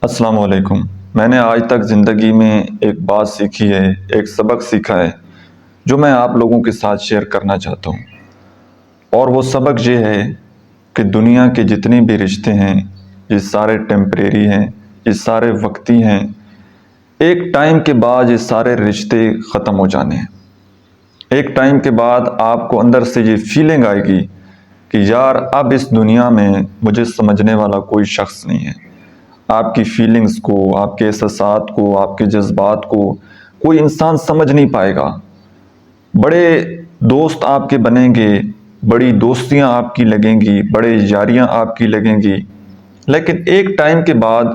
السلام علیکم۔ میں نے آج تک زندگی میں ایک بات سیکھی ہے، ایک سبق سیکھا ہے جو میں آپ لوگوں کے ساتھ شیئر کرنا چاہتا ہوں، اور وہ سبق یہ ہے کہ دنیا کے جتنے بھی رشتے ہیں یہ سارے ٹیمپریری ہیں، یہ سارے وقتی ہیں۔ ایک ٹائم کے بعد یہ سارے رشتے ختم ہو جانے ہیں۔ ایک ٹائم کے بعد آپ کو اندر سے یہ فیلنگ آئے گی کہ یار اب اس دنیا میں مجھے سمجھنے والا کوئی شخص نہیں ہے۔ آپ کی فیلنگز کو، آپ کے احساسات کو، آپ کے جذبات کو کوئی انسان سمجھ نہیں پائے گا۔ بڑے دوست آپ کے بنیں گے، بڑی دوستیاں آپ کی لگیں گی، بڑے یاریاں آپ کی لگیں گی، لیکن ایک ٹائم کے بعد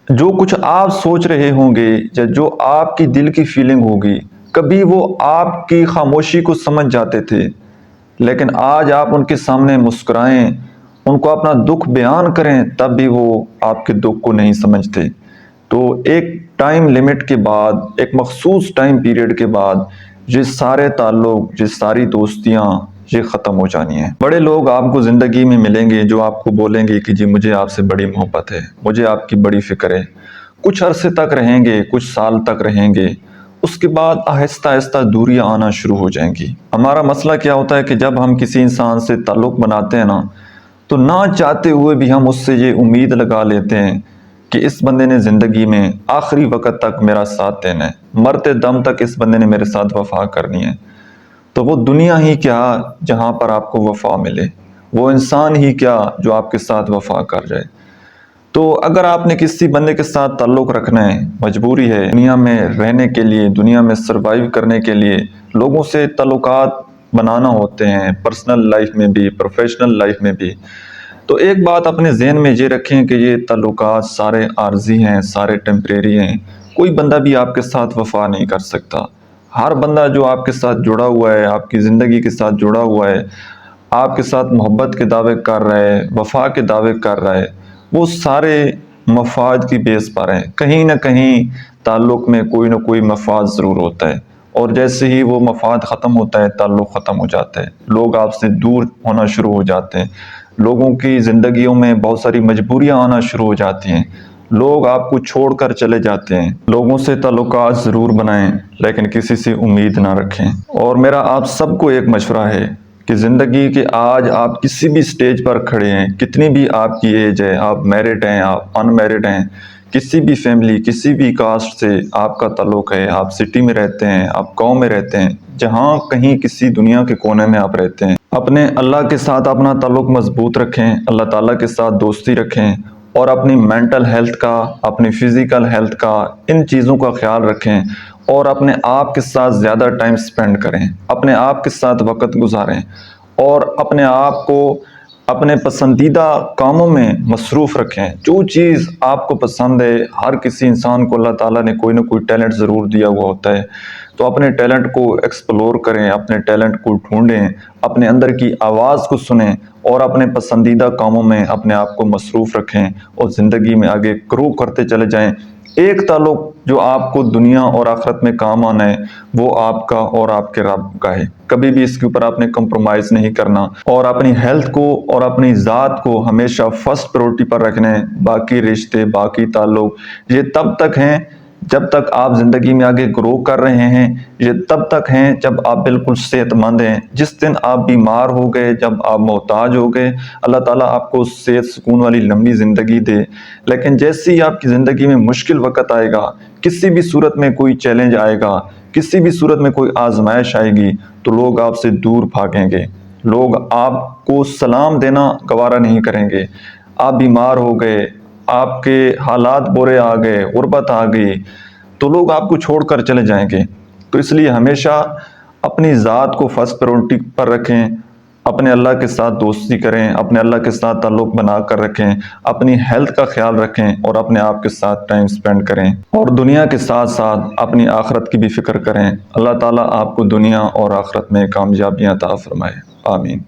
جو کچھ آپ سوچ رہے ہوں گے یا جو آپ کی دل کی فیلنگ ہوگی، کبھی وہ آپ کی خاموشی کو سمجھ جاتے تھے، لیکن آج آپ ان کے سامنے مسکرائیں، ان کو اپنا دکھ بیان کریں، تب بھی وہ آپ کے دکھ کو نہیں سمجھتے۔ تو ایک ٹائم لمٹ کے بعد، ایک مخصوص ٹائم پیریڈ کے بعد یہ سارے تعلق، یہ ساری دوستیاں یہ ختم ہو جانی ہیں۔ بڑے لوگ آپ کو زندگی میں ملیں گے جو آپ کو بولیں گے کہ جی مجھے آپ سے بڑی محبت ہے، مجھے آپ کی بڑی فکر ہے۔ کچھ عرصے تک رہیں گے، کچھ سال تک رہیں گے، اس کے بعد آہستہ آہستہ دوریاں آنا شروع ہو جائیں گی۔ ہمارا مسئلہ کیا ہوتا ہے کہ جب ہم کسی انسان سے تعلق بناتے ہیں نا، تو نہ چاہتے ہوئے بھی ہم اس سے یہ امید لگا لیتے ہیں کہ اس بندے نے زندگی میں آخری وقت تک میرا ساتھ دینا ہے، مرتے دم تک اس بندے نے میرے ساتھ وفا کرنی ہے۔ تو وہ دنیا ہی کیا جہاں پر آپ کو وفا ملے، وہ انسان ہی کیا جو آپ کے ساتھ وفا کر جائے۔ تو اگر آپ نے کسی بندے کے ساتھ تعلق رکھنا ہے، مجبوری ہے، دنیا میں رہنے کے لیے، دنیا میں سروائیو کرنے کے لیے لوگوں سے تعلقات بنانا ہوتے ہیں، پرسنل لائف میں بھی، پروفیشنل لائف میں بھی۔ تو ایک بات اپنے ذہن میں یہ رکھیں کہ یہ تعلقات سارے عارضی ہیں، سارے ٹیمپریری ہیں۔ کوئی بندہ بھی آپ کے ساتھ وفا نہیں کر سکتا۔ ہر بندہ جو آپ کے ساتھ جڑا ہوا ہے، آپ کی زندگی کے ساتھ جڑا ہوا ہے، آپ کے ساتھ محبت کے دعوے کر رہا ہے، وفا کے دعوے کر رہا ہے، وہ سارے مفاد کی بیس پر ہیں۔ کہیں نہ کہیں تعلق میں کوئی نہ کوئی مفاد ضرور ہوتا ہے، اور جیسے ہی وہ مفاد ختم ہوتا ہے تعلق ختم ہو جاتا ہے، لوگ آپ سے دور ہونا شروع ہو جاتے ہیں، لوگوں کی زندگیوں میں بہت ساری مجبوریاں آنا شروع ہو جاتی ہیں، لوگ آپ کو چھوڑ کر چلے جاتے ہیں۔ لوگوں سے تعلقات ضرور بنائیں لیکن کسی سے امید نہ رکھیں۔ اور میرا آپ سب کو ایک مشورہ ہے کہ زندگی کے آج آپ کسی بھی سٹیج پر کھڑے ہیں، کتنی بھی آپ کی ایج ہے، آپ میرڈ ہیں، آپ ان میرڈ ہیں، کسی بھی فیملی، کسی بھی کاسٹ سے آپ کا تعلق ہے، آپ سٹی میں رہتے ہیں، آپ گاؤں میں رہتے ہیں، جہاں کہیں کسی دنیا کے کونے میں آپ رہتے ہیں، اپنے اللہ کے ساتھ اپنا تعلق مضبوط رکھیں، اللہ تعالیٰ کے ساتھ دوستی رکھیں، اور اپنی مینٹل ہیلتھ کا، اپنی فزیکل ہیلتھ کا، ان چیزوں کا خیال رکھیں، اور اپنے آپ کے ساتھ زیادہ ٹائم سپینڈ کریں، اپنے آپ کے ساتھ وقت گزاریں، اور اپنے آپ کو اپنے پسندیدہ کاموں میں مصروف رکھیں۔ جو چیز آپ کو پسند ہے، ہر کسی انسان کو اللہ تعالیٰ نے کوئی نہ کوئی ٹیلنٹ ضرور دیا ہوا ہوتا ہے، تو اپنے ٹیلنٹ کو ایکسپلور کریں، اپنے ٹیلنٹ کو ڈھونڈیں، اپنے اندر کی آواز کو سنیں، اور اپنے پسندیدہ کاموں میں اپنے آپ کو مصروف رکھیں، اور زندگی میں آگے گرو کرتے چلے جائیں۔ ایک تعلق جو آپ کو دنیا اور آخرت میں کام آنا ہے وہ آپ کا اور آپ کے رب کا ہے۔ کبھی بھی اس کے اوپر آپ نے کمپرومائز نہیں کرنا، اور اپنی ہیلتھ کو اور اپنی ذات کو ہمیشہ فرسٹ پریورٹی پر رکھنا ہے۔ باقی رشتے، باقی تعلق یہ تب تک ہیں جب تک آپ زندگی میں آگے گرو کر رہے ہیں، یہ تب تک ہیں جب آپ بالکل صحت مند ہیں۔ جس دن آپ بیمار ہو گئے، جب آپ محتاج ہو گئے، اللہ تعالیٰ آپ کو صحت سکون والی لمبی زندگی دے، لیکن جیسے ہی آپ کی زندگی میں مشکل وقت آئے گا، کسی بھی صورت میں کوئی چیلنج آئے گا، کسی بھی صورت میں کوئی آزمائش آئے گی، تو لوگ آپ سے دور بھاگیں گے، لوگ آپ کو سلام دینا گوارا نہیں کریں گے۔ آپ بیمار ہو گئے، آپ کے حالات برے آ گئے، غربت آ گئی، تو لوگ آپ کو چھوڑ کر چلے جائیں گے۔ تو اس لیے ہمیشہ اپنی ذات کو فرسٹ پریورٹی پر رکھیں، اپنے اللہ کے ساتھ دوستی کریں، اپنے اللہ کے ساتھ تعلق بنا کر رکھیں، اپنی ہیلتھ کا خیال رکھیں، اور اپنے آپ کے ساتھ ٹائم سپینڈ کریں، اور دنیا کے ساتھ ساتھ اپنی آخرت کی بھی فکر کریں۔ اللہ تعالیٰ آپ کو دنیا اور آخرت میں کامیابیاں عطا فرمائے۔ آمین۔